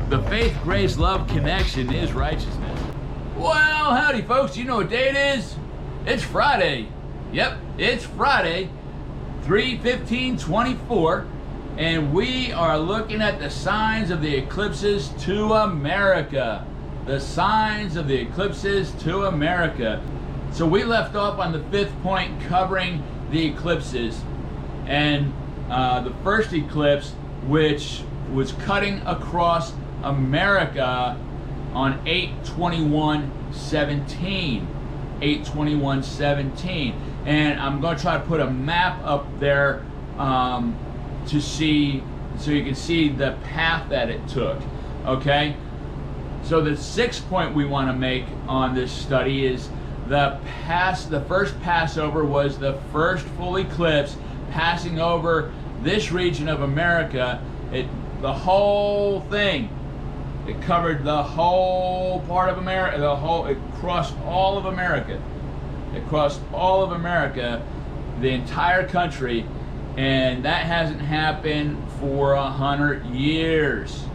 The faith, grace, love connection is righteousness. Well, howdy folks, you know what day it is? It's Friday. Yep, it's Friday, 3/15/24, and we are looking at the signs of the eclipses to America. The signs of the eclipses to America. So we left off on the 5th point covering the eclipses, and the first eclipse, which was cutting across America on 8/21/17. 8/21/17. And I'm going to try to put a map up there to see, so you can see the path that it took. Okay? So the 6th point we want to make on this study is the first Passover was the first full eclipse passing over this region of America. The whole thing. It covered the whole part of America. It crossed all of America. It crossed all of America, the entire country, and that hasn't happened for 100 years.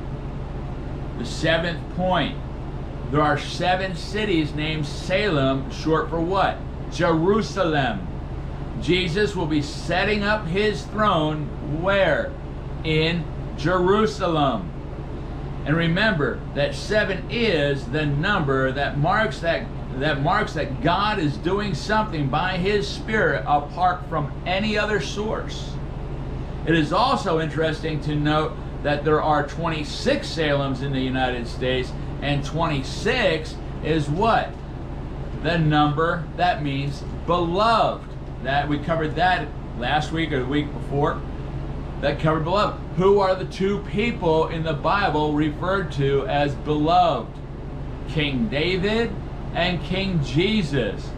The 7th point. There are 7 cities named Salem, short for what? Jerusalem. Jesus will be setting up his throne where? In Jerusalem. And remember that 7 is the number that marks that God is doing something by his Spirit apart from any other source. It is also interesting to note that there are 26 Salems in the United States, and 26 is what? The number that means beloved. That we covered that last week or the week before. That covered beloved. Who are the 2 people in the Bible referred to as beloved? King David and King Jesus.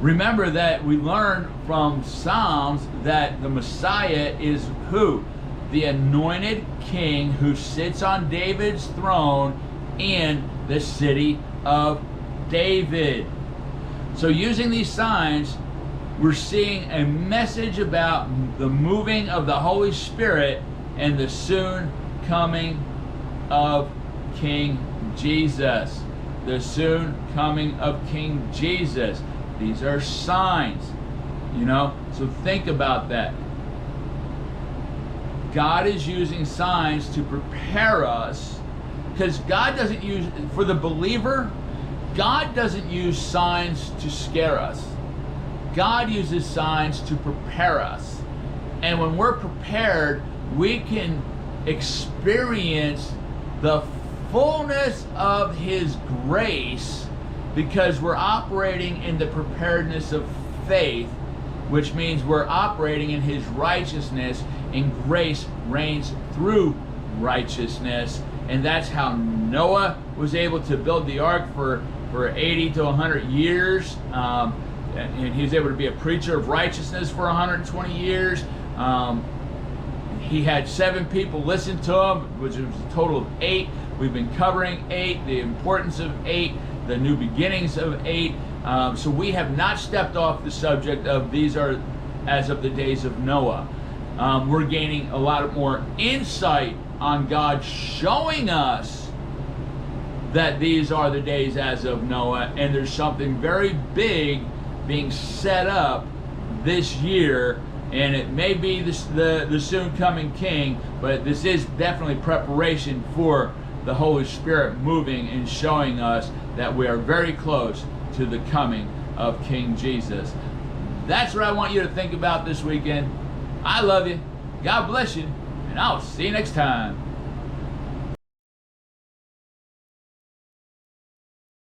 Remember that we learned from Psalms that the Messiah is who? The anointed king who sits on David's throne in the city of David. So using these signs, we're seeing a message about the moving of the Holy Spirit and the soon coming of King Jesus. The soon coming of King Jesus. These are signs, so think about that. God is using signs to prepare us, because God doesn't use, for the believer, God doesn't use signs to scare us. God uses signs to prepare us. And when we're prepared, we can experience the fullness of his grace, because we're operating in the preparedness of faith, which means we're operating in his righteousness, and grace reigns through righteousness. And that's how Noah was able to build the ark for 80 to 100 years. And he was able to be a preacher of righteousness for 120 years. He had 7 people listen to him, which was a total of 8. We've been covering 8, the importance of 8, the new beginnings of 8. So we have not stepped off the subject of these are as of the days of Noah. We're gaining a lot more insight on God showing us that these are the days as of Noah, and there's something very big being set up this year, and it may be the soon coming king, but this is definitely preparation for the Holy Spirit moving and showing us that we are very close to the coming of King Jesus. That's what I want you to think about this weekend. I love you. God bless you, and I'll see you next time.